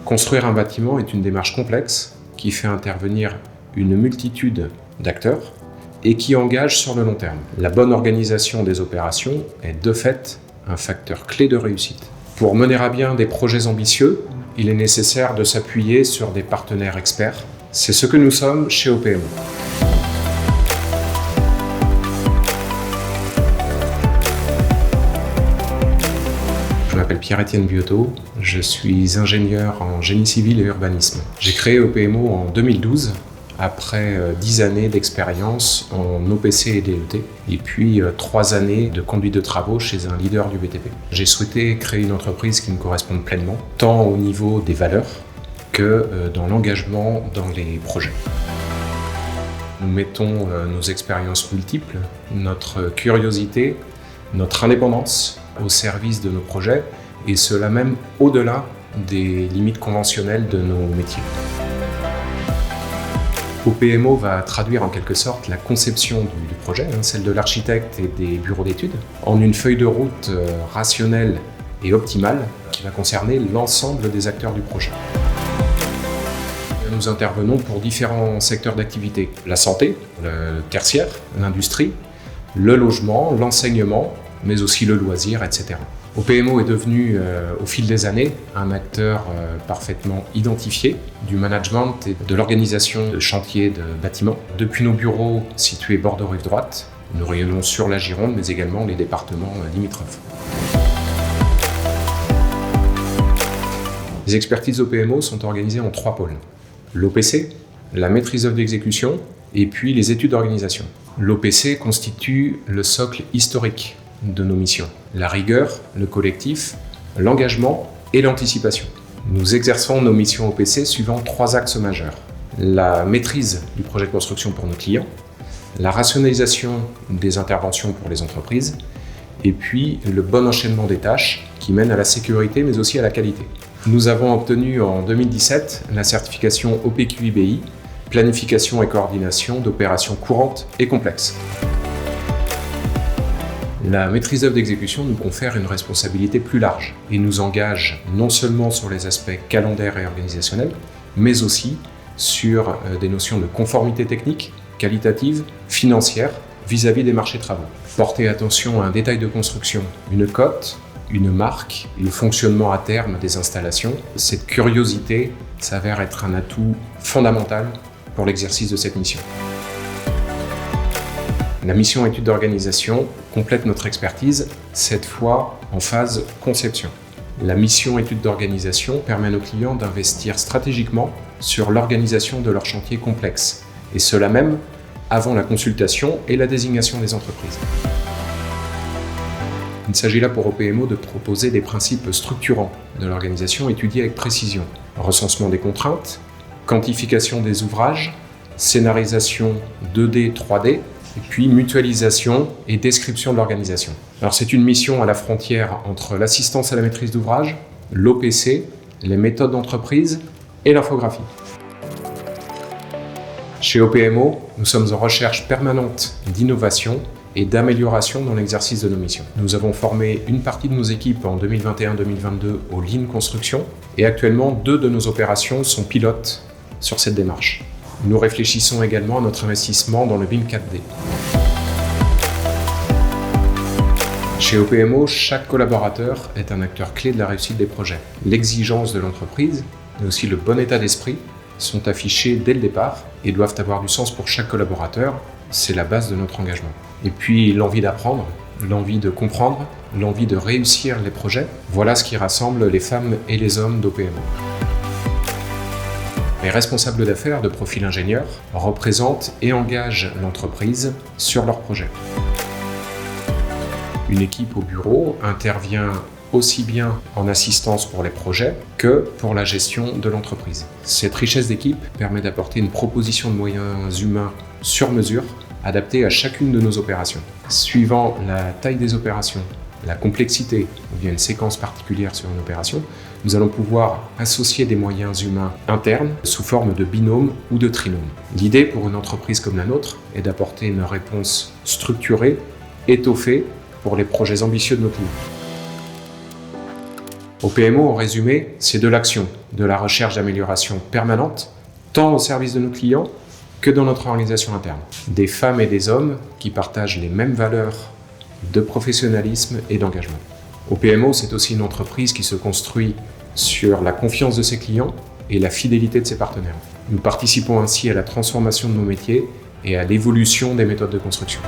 Construire un bâtiment est une démarche complexe qui fait intervenir une multitude d'acteurs et qui engage sur le long terme. La bonne organisation des opérations est de fait un facteur clé de réussite. Pour mener à bien des projets ambitieux, il est nécessaire de s'appuyer sur des partenaires experts. C'est ce que nous sommes chez OPMO. Je m'appelle Pierre-Étienne Biotto, je suis ingénieur en génie civil et urbanisme. J'ai créé OPMO en 2012, après 10 années d'expérience en OPC et DET, et puis 3 années de conduite de travaux chez un leader du BTP. J'ai souhaité créer une entreprise qui me corresponde pleinement, tant au niveau des valeurs que dans l'engagement dans les projets. Nous mettons nos expériences multiples, notre curiosité, notre indépendance au service de nos projets, et cela même au-delà des limites conventionnelles de nos métiers. OPMO va traduire en quelque sorte la conception du projet, celle de l'architecte et des bureaux d'études, en une feuille de route rationnelle et optimale qui va concerner l'ensemble des acteurs du projet. Nous intervenons pour différents secteurs d'activité: la santé, le tertiaire, l'industrie, le logement, l'enseignement, mais aussi le loisir, etc. OPMO est devenu, au fil des années, un acteur parfaitement identifié du management et de l'organisation de chantiers de bâtiments. Depuis nos bureaux situés bord de rive droite, nous rayonnons sur la Gironde, mais également les départements limitrophes. Les expertises OPMO sont organisées en 3 pôles: l'OPC, la maîtrise d'œuvre d'exécution, et puis les études d'organisation. L'OPC constitue le socle historique de nos missions: la rigueur, le collectif, l'engagement et l'anticipation. Nous exerçons nos missions OPC suivant 3 axes majeurs: la maîtrise du projet de construction pour nos clients, la rationalisation des interventions pour les entreprises, et puis le bon enchaînement des tâches qui mènent à la sécurité mais aussi à la qualité. Nous avons obtenu en 2017 la certification OPQIBI, planification et coordination d'opérations courantes et complexes. La maîtrise d'œuvre d'exécution nous confère une responsabilité plus large et nous engage non seulement sur les aspects calendaires et organisationnels, mais aussi sur des notions de conformité technique, qualitative, financière vis-à-vis des marchés travaux. Porter attention à un détail de construction, une cote, une marque, le fonctionnement à terme des installations, cette curiosité s'avère être un atout fondamental pour l'exercice de cette mission. La mission étude d'organisation complète notre expertise, cette fois en phase conception. La mission étude d'organisation permet à nos clients d'investir stratégiquement sur l'organisation de leur chantier complexe, et cela même avant la consultation et la désignation des entreprises. Il s'agit là pour OPMO de proposer des principes structurants de l'organisation étudiés avec précision: recensement des contraintes, quantification des ouvrages, scénarisation 2D, 3D, et puis mutualisation et description de l'organisation. Alors c'est une mission à la frontière entre l'assistance à la maîtrise d'ouvrage, l'OPC, les méthodes d'entreprise et l'infographie. Chez OPMO, nous sommes en recherche permanente d'innovation et d'amélioration dans l'exercice de nos missions. Nous avons formé une partie de nos équipes en 2021-2022 au Lean Construction, et actuellement 2 de nos opérations sont pilotes sur cette démarche. Nous réfléchissons également à notre investissement dans le BIM 4D. Chez OPMO, chaque collaborateur est un acteur clé de la réussite des projets. L'exigence de l'entreprise, mais aussi le bon état d'esprit, sont affichés dès le départ et doivent avoir du sens pour chaque collaborateur. C'est la base de notre engagement. Et puis l'envie d'apprendre, l'envie de comprendre, l'envie de réussir les projets, voilà ce qui rassemble les femmes et les hommes d'OPMO. Les responsables d'affaires de profil ingénieur représentent et engagent l'entreprise sur leurs projets. Une équipe au bureau intervient aussi bien en assistance pour les projets que pour la gestion de l'entreprise. Cette richesse d'équipe permet d'apporter une proposition de moyens humains sur mesure, adaptée à chacune de nos opérations. Suivant la taille des opérations, la complexité ou bien une séquence particulière sur une opération, nous allons pouvoir associer des moyens humains internes sous forme de binôme ou de trinôme. L'idée pour une entreprise comme la nôtre est d'apporter une réponse structurée, étoffée pour les projets ambitieux de nos clients. Au PMO, en résumé, c'est de l'action, de la recherche d'amélioration permanente, tant au service de nos clients que dans notre organisation interne. Des femmes et des hommes qui partagent les mêmes valeurs de professionnalisme et d'engagement. Au PMO, c'est aussi une entreprise qui se construit sur la confiance de ses clients et la fidélité de ses partenaires. Nous participons ainsi à la transformation de nos métiers et à l'évolution des méthodes de construction.